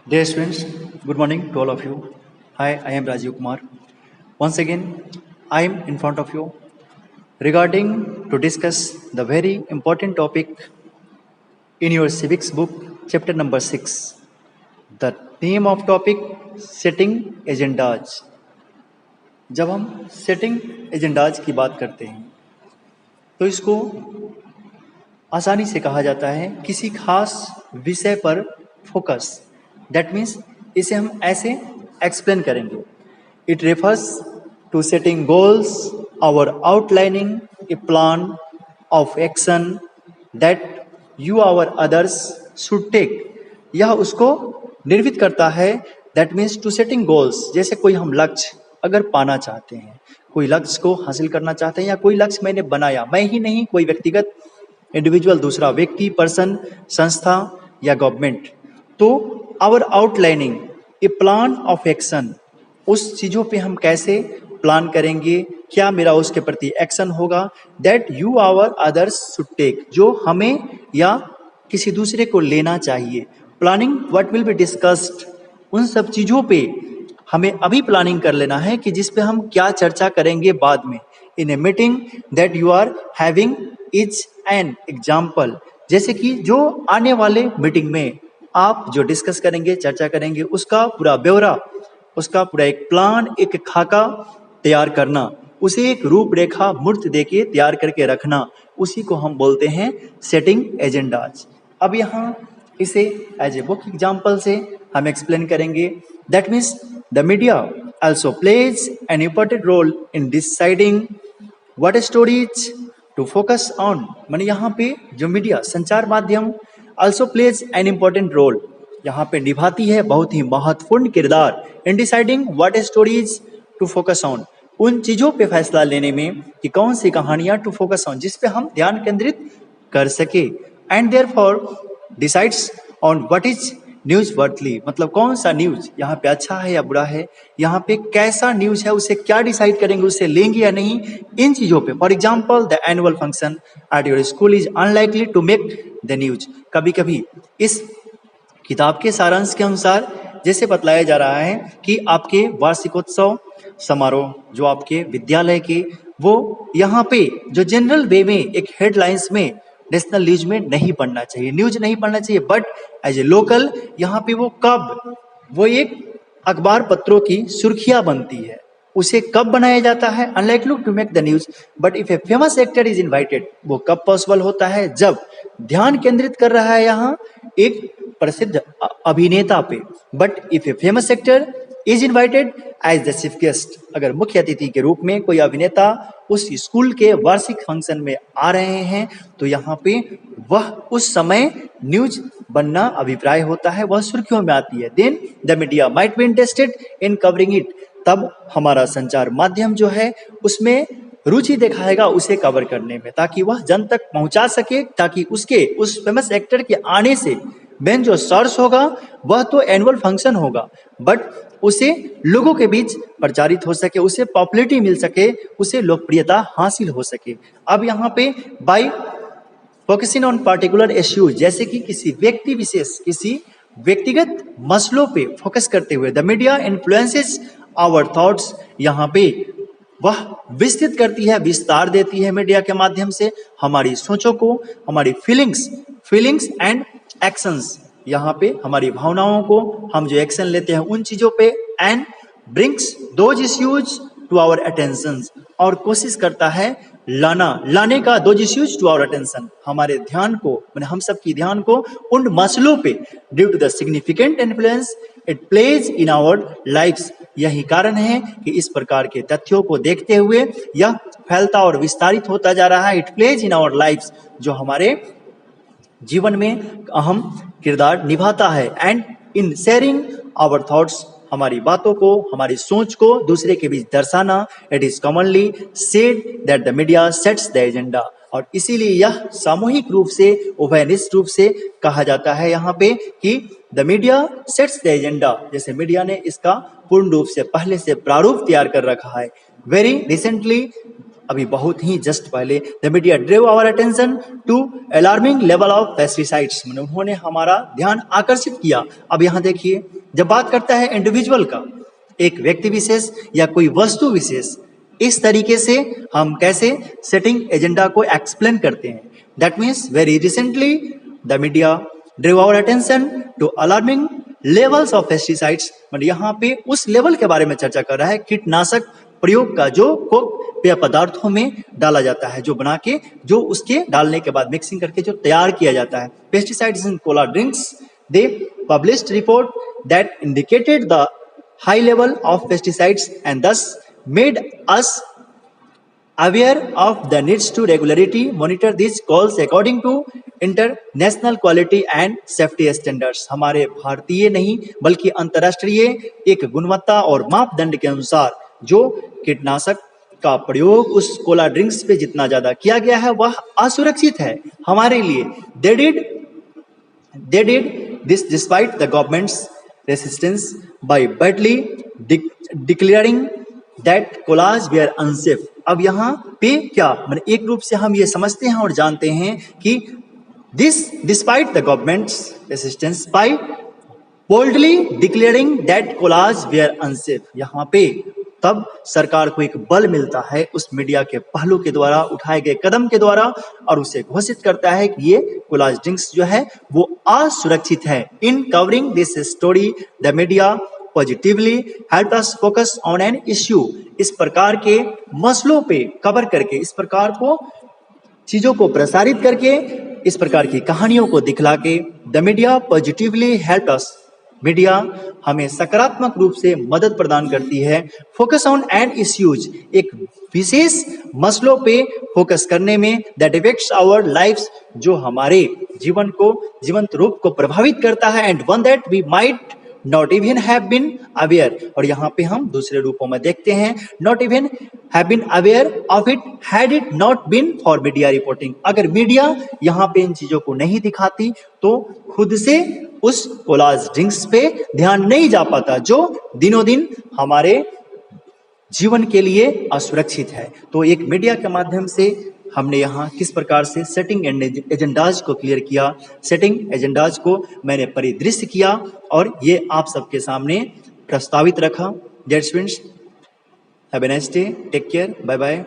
Dear students, good morning to all of you. Hi, I am Rajiv Kumar. Once again, I am in front of you regarding to discuss the very important topic in your civics book, chapter number 6. The name of topic setting agendas. जब हम setting agendas की बात करते हैं तो इसको आसानी से कहा जाता है किसी खास विषय पर फोकस। दैट मीन्स इसे हम ऐसे एक्सप्लेन करेंगे। It refers to setting goals और outlining a plan of action that you और अदर्स शुड टेक। यह उसको निर्मित करता है। That means to setting goals, जैसे कोई हम लक्ष्य अगर पाना चाहते हैं, कोई लक्ष्य को हासिल करना चाहते हैं या कोई लक्ष्य मैंने बनाया, मैं ही नहीं, कोई व्यक्तिगत इंडिविजुअल, दूसरा व्यक्ति, पर्सन, संस्था या गवर्नमेंट, तो our outlining a plan of action, उस चीज़ों पे हम कैसे प्लान करेंगे, क्या मेरा उसके प्रति एक्शन होगा, that you our others should take, जो हमें या किसी दूसरे को लेना चाहिए। Planning what will be discussed, उन सब चीज़ों पे हमें अभी प्लानिंग कर लेना है कि जिस पे हम क्या चर्चा करेंगे बाद में। In a meeting that you are having is an example, जैसे कि जो आने वाले मीटिंग में आप जो डिस्कस करेंगे, चर्चा करेंगे, उसका पूरा ब्यौरा, उसका पूरा एक प्लान, एक खाका तैयार करना, उसे एक रूपरेखा मूर्त देके तैयार करके रखना, उसी को हम बोलते हैं सेटिंग एजेंडाज। अब यहाँ इसे एज ए बुक एग्जाम्पल से हम एक्सप्लेन करेंगे। That means the media also plays an important role in deciding what stories to focus on। माने यहाँ पे जो मीडिया, संचार माध्यम, also plays an important role, यहाँ पे निभाती है बहुत ही महत्वपूर्ण किरदार in deciding what stories to focus on, उन चीज़ों पे फैसला लेने में कि कौन सी कहानियाँ to focus on, जिस पे हम ध्यान केंद्रित कर सके। and therefore decides on what is newsworthy, मतलब कौन सा न्यूज यहाँ पे अच्छा है या बुरा है, यहाँ पे कैसा न्यूज है, उसे क्या डिसाइड करेंगे, उसे लेंगे या नहीं, इन चीजों पे। For example the annual function at your school is unlikely to make the news. कभी कभी इस किताब के सारांश के अनुसार जैसे बतलाया जा रहा है कि आपके वार्षिकोत्सव समारोह जो आपके विद्यालय के, वो यहाँ पे जो जनरल वे में एक हेडलाइंस में नेशनल न्यूज में नहीं पढ़ना चाहिए, न्यूज नहीं पढ़ना चाहिए, बट एज ए लोकल यहाँ पे वो एक अखबार पत्रों की सुर्खियां बनती है, उसे कब बनाया जाता है, unlikely to make the news, but if a famous actor is invited, वो कब पॉसिबल होता है, जब ध्यान केंद्रित कर रहा है यहाँ एक प्रसिद्ध अभिनेता पे। But if a famous actor is invited as the chief guest, अगर मुख्य अतिथि के रूप में कोई अभिनेता उस स्कूल के वार्षिक फंक्शन में आ रहे हैं, तो यहाँ पे वह उस समय न्यूज बनना अभिप्राय होता है, वह सुर्खियों में आती है। Then the media might be interested in covering it, तब हमारा संचार माध्यम जो है उसमें रुचि दिखाएगा उसे कवर करने में, ताकि वह जन तक पहुंचा सके, ताकि उसके उस फेमस एक्टर के आने से मेन जो सोर्स होगा वह तो एनुअल फंक्शन होगा, बट उसे लोगों के बीच प्रचारित हो सके, उसे पॉपुलैरिटी मिल सके, उसे लोकप्रियता हासिल हो सके। अब यहाँ पे bye focusing on particular issues, जैसे कि किसी व्यक्ति विशेष, किसी व्यक्तिगत मसलों पे फोकस करते हुए, the media influences our thoughts, यहाँ पे वह विस्तृत करती है, विस्तार देती है मीडिया के माध्यम से हमारी सोचों को, हमारी फीलिंग्स एंड एक्शंस, यहाँ पे हमारी भावनाओं को, हम जो एक्शन लेते हैं उन चीजों पे, and brings those issues to our attention, और कोशिश करता है लाने का those issues to our attention, हमारे ध्यान को, मैंने हम सब की ध्यान को उन मसलों पे, due to the significant influence it plays in our lifes. यही कारण है कि इस प्रकार के तथ्यों को देखते हुए यह फैलता और विस्तारित होता जा रहा है। It plays in our lifes, जो हमारे जीवन में अहम किरदार निभाता है। And in sharing our thoughts, हमारी बातों को, हमारी सोच को दूसरे के बीच दर्शाना, it is commonly said that the media sets the agenda, और इसीलिए यह सामूहिक रूप से, उभयनिष्ठ रूप से कहा जाता है यहाँ पे कि the media sets the agenda, जैसे मीडिया ने इसका पूर्ण रूप से पहले से प्रारूप तैयार कर रखा है। वेरी रिसेंटली अभी बहुत ही जस्ट पहले the media drew our attention to alarming level of pesticides, मैंने उन्होंने हमारा ध्यान आकर्षित किया। अब यहाँ देखिए, जब बात करता है इंडिविजुअल का, एक व्यक्ति विशेष या कोई वस्तु विशेष, इस तरीके से हम कैसे सेटिंग एजेंडा को एक्सप्लेन करते हैं। That means very recently the media drew our attention to alarming levels of pesticides, मतलब यहाँ पे उस लेवल के बारे में चर्चा कर रहा है, कीटनाशक प्रयोग का जो पेय पदार्थों में डाला जाता है, जो बना के, जो उसके डालने के बाद मिक्सिंग करके जो तैयार किया जाता है। Pesticides in Cola drinks, they published report that indicated the high level of pesticides and thus made us aware of the needs to regularly monitor these calls according to international quality and safety standards। हमारे भारतीय नहीं बल्कि अंतर्राष्ट्रीय एक गुणवत्ता और मापदंड के अनुसार जो कीटनाशक का प्रयोग उस कोला ड्रिंक्स पे जितना ज्यादा किया गया है वह असुरक्षित है हमारे लिए। They did this despite the government's resistance by badly declaring that colas were unsafe। अब यहाँ पे क्या, मतलब एक रूप से हम ये समझते हैं और जानते हैं कि this despite the government's resistance by boldly declaring that colas were unsafe। यहाँ पे तब सरकार को एक बल मिलता है उस मीडिया के पहलू के द्वारा उठाए गए कदम के द्वारा, और उसे घोषित करता है कि ये कोलाज ड्रिंक्स जो है वो असुरक्षित है। इन covering this story the media positively help us focus on an issue. इस प्रकार के मसलों पे कवर करके, इस प्रकार को चीजों को प्रसारित करके, इस प्रकार की कहानियों को दिखला के the media positively help us, media हमें सकारात्मक रूप से मदद प्रदान करती है फोकस ऑन एन इश्यूज, एक विशेष मसलों पे फोकस करने में, दैट इफेक्ट्स आवर लाइफ्स, जो हमारे जीवन को, जीवंत रूप को प्रभावित करता है, and one that we might not even have been aware. और यहाँ पे हम दूसरे रूपों में देखते हैं not even have been aware of it had it not been for media reporting. अगर मीडिया यहाँ पे इन चीजों को नहीं दिखाती तो खुद से उस कोलाज ड्रिंक्स पे ध्यान नहीं जा पाता, जो दिनों दिन हमारे जीवन के लिए असुरक्षित है। तो एक मीडिया के माध्यम से हमने यहाँ किस प्रकार से सेटिंग एजेंडाज को क्लियर किया, सेटिंग एजेंडाज को मैंने परिदृश्य किया और ये आप सबके सामने प्रस्तावित रखा। Dear students, have a nice day, take care, bye bye.